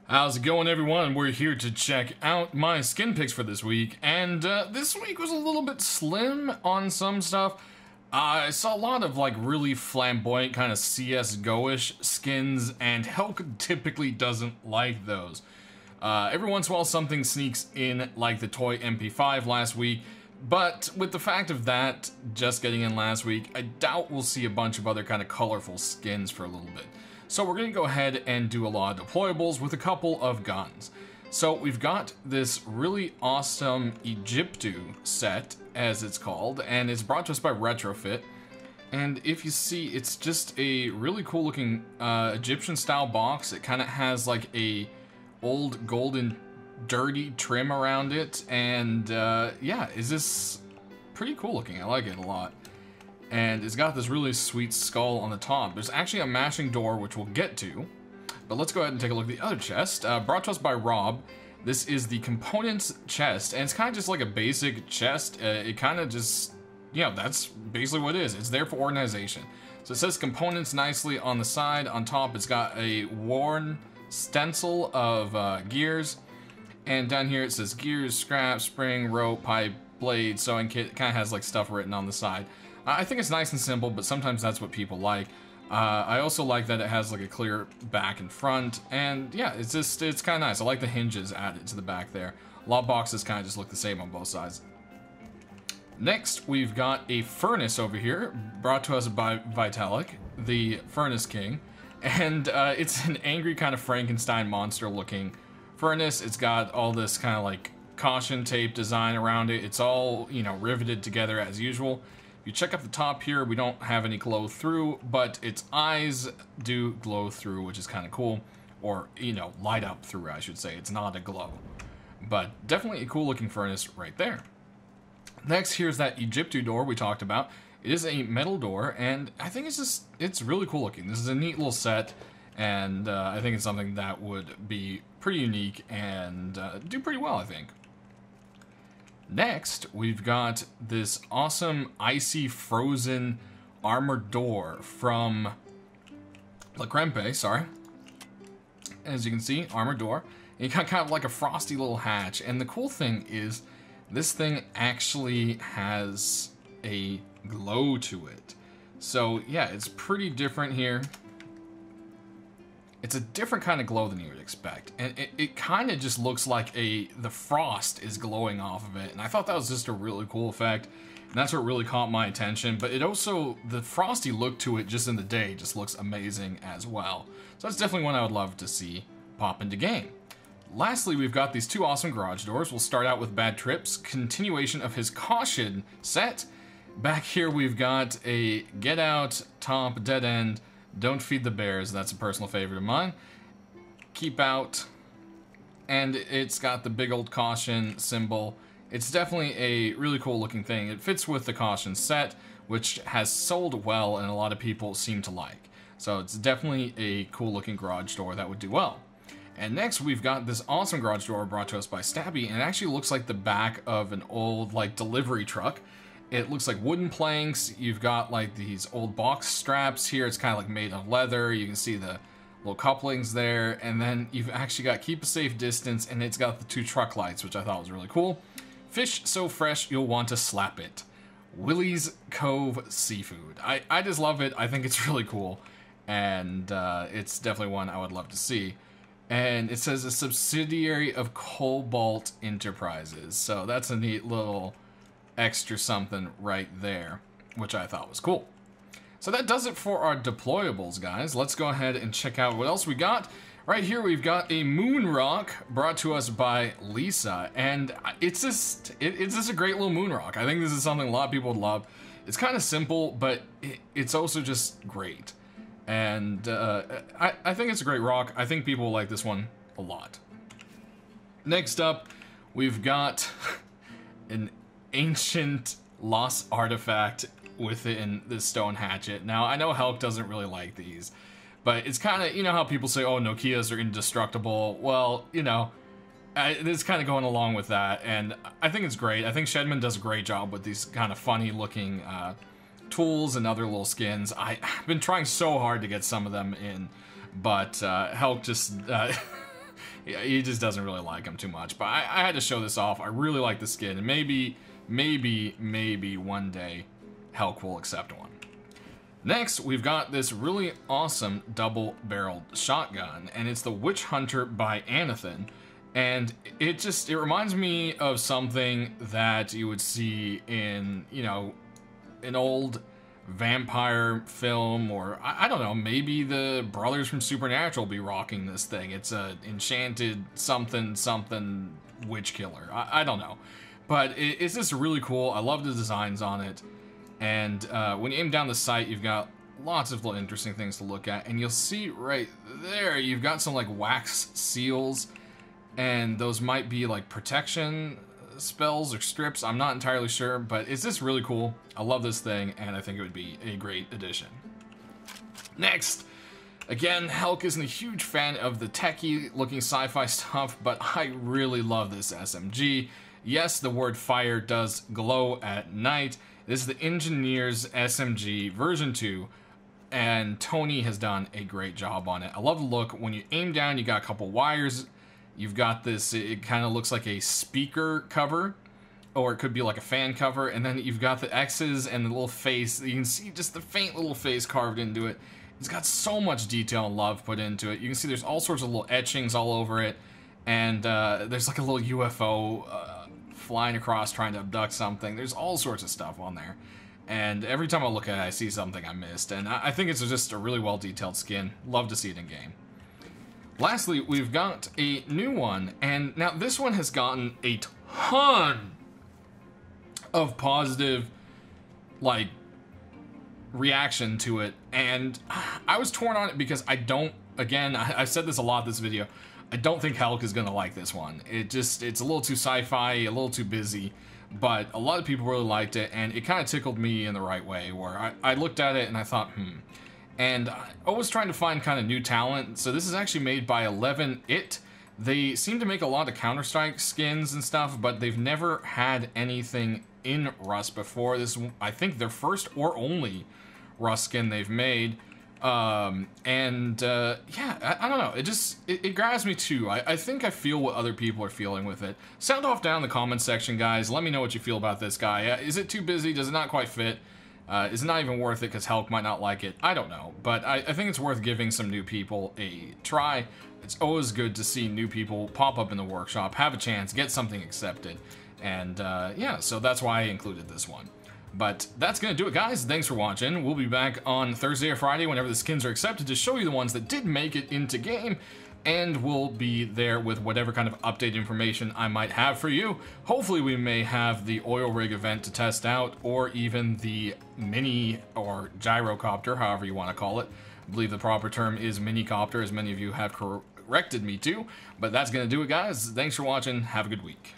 How's it going, everyone? We're here to check out my skin picks for this week, and this week was a little bit slim on some stuff. I saw a lot of like really flamboyant kind of CS:GO-ish skins, and Halleck typically doesn't like those. Every once in a while something sneaks in, like the toy MP5 last week, but with the fact of that just getting in last week, I doubt we'll see a bunch of other kind of colorful skins for a little bit. So we're going to go ahead and do a lot of deployables with a couple of guns. So we've got this really awesome Egiptu Set, as it's called, and it's brought to us by Retrofit. And if you see, it's just a really cool looking Egyptian style box. It kind of has like a old golden dirty trim around it, and yeah, is this pretty cool looking. I like it a lot. And it's got this really sweet skull on the top. There's actually a mashing door, which we'll get to. But let's go ahead and take a look at the other chest. Brought to us by Rob. This is the components chest, and it's kind of just like a basic chest. It kind of just, you know, that's basically what it is. It's there for organization. So it says components nicely on the side. On top, it's got a worn stencil of gears. And down here, it says gears, scrap, spring, rope, pipe, blade, sewing kit. It kind of has like stuff written on the side. I think it's nice and simple, but sometimes that's what people like. I also like that it has like a clear back and front, and yeah, it's kind of nice. I like the hinges added to the back there. A lot of boxes kind of just look the same on both sides. Next, we've got a furnace over here, brought to us by Vitalik, the Furnace King, and it's an angry kind of Frankenstein monster looking furnace. It's got all this kind of like caution tape design around it. It's all, you know, riveted together as usual. You check up the top here, we don't have any glow through, but its eyes do glow through, which is kind of cool. Or, you know, light up through, I should say. It's not a glow. But definitely a cool looking furnace right there. Next, here's that Egiptu door we talked about. It is a metal door, and I think it's really cool looking. This is a neat little set, and I think it's something that would be pretty unique and do pretty well, I think. Next, we've got this awesome icy frozen armored door from La Crempe, sorry. As you can see, armored door. You got kind of like a frosty little hatch, and the cool thing is this thing actually has a glow to it. So yeah, it's pretty different here. It's a different kind of glow than you would expect, and it kind of just looks like the frost is glowing off of it, and I thought that was just a really cool effect, and that's what really caught my attention. But it also, the frosty look to it just in the day just looks amazing as well. So that's definitely one I would love to see pop into game. Lastly, we've got these two awesome garage doors. We'll start out with Bad Trips, continuation of his caution set. Back here we've got a get out, top, dead end, don't feed the bears, that's a personal favorite of mine. Keep out, and it's got the big old caution symbol. It's definitely a really cool looking thing. It fits with the caution set, which has sold well and a lot of people seem to like. So it's definitely a cool looking garage door that would do well. And next we've got this awesome garage door brought to us by Stabby, and it actually looks like the back of an old like delivery truck. It looks like wooden planks. You've got like these old box straps here. It's kind of like made of leather. You can see the little couplings there. And then you've actually got keep a safe distance, and it's got the two truck lights, which I thought was really cool. Fish so fresh you'll want to slap it. Willie's Cove Seafood. I just love it. I think it's really cool. And it's definitely one I would love to see. And it says a subsidiary of Cobalt Enterprises. So that's a neat little extra something right there, which I thought was cool. So that does it for our deployables, guys. Let's go ahead and check out what else we got. Right here we've got a moon rock brought to us by Lisa, and it's just a great little moon rock. I think this is something a lot of people would love. It's kind of simple, but it's also just great. And I think it's a great rock. I think people will like this one a lot. Next up, we've got an ancient lost artifact within the stone hatchet. Now, I know Halleck doesn't really like these, but it's kind of, you know how people say, oh, Nokias are indestructible. Well, you know, it's kind of going along with that, and I think it's great. I think Shedman does a great job with these kind of funny looking tools and other little skins. I've been trying so hard to get some of them in, but Halleck just he just doesn't really like him too much. But I had to show this off. I really like the skin, and maybe one day Halleck will accept one. Next, we've got this really awesome double-barreled shotgun, and it's the Witch Hunter by Anathan. And it reminds me of something that you would see in, you know, an old vampire film, or I don't know, maybe the brothers from Supernatural be rocking this thing. It's a enchanted something witch killer. I don't know. But it's just really cool. I love the designs on it. And when you aim down the sight, you've got lots of little interesting things to look at. And you'll see right there, you've got some like wax seals. And those might be like protection spells or strips. I'm not entirely sure, but it's just really cool. I love this thing, and I think it would be a great addition. Next, again, Halleck isn't a huge fan of the techie-looking sci-fi stuff, but I really love this SMG. Yes, the word fire does glow at night. This is the Engineer's SMG version 2, and Tony has done a great job on it. I love the look. When you aim down, you got a couple wires. You've got this, it kind of looks like a speaker cover, or it could be like a fan cover, and then you've got the X's and the little face. You can see just the faint little face carved into it. It's got so much detail and love put into it. You can see there's all sorts of little etchings all over it, and there's like a little UFO flying across trying to abduct something. There's all sorts of stuff on there. And every time I look at it, I see something I missed, and I think it's just a really well-detailed skin. Love to see it in game. Lastly, we've got a new one, and now this one has gotten a ton of positive, like, reaction to it, and I was torn on it because I don't, again, I've said this a lot this video, I don't think Halleck is gonna like this one. It's a little too sci-fi, a little too busy, but a lot of people really liked it, and it kind of tickled me in the right way, where I looked at it and I thought, And I was trying to find kind of new talent, so this is actually made by 11it. They seem to make a lot of Counter-Strike skins and stuff, but they've never had anything in Rust before. This is, I think, their first or only Rust skin they've made. Yeah, I don't know. It grabs me too. I think I feel what other people are feeling with it. Sound off down in the comments section, guys. Let me know what you feel about this guy. Is it too busy? Does it not quite fit? Is it not even worth it because Halleck might not like it? I don't know, but I think it's worth giving some new people a try. It's always good to see new people pop up in the workshop, have a chance, get something accepted, and yeah, so that's why I included this one. But that's gonna do it, guys. Thanks for watching. We'll be back on Thursday or Friday whenever the skins are accepted to show you the ones that did make it into game, and we'll be there with whatever kind of update information I might have for you. Hopefully we may have the oil rig event to test out, or even the mini or gyrocopter, however you want to call it. I believe the proper term is minicopter, as many of you have corrected me to. But that's going to do it, guys. Thanks for watching. Have a good week.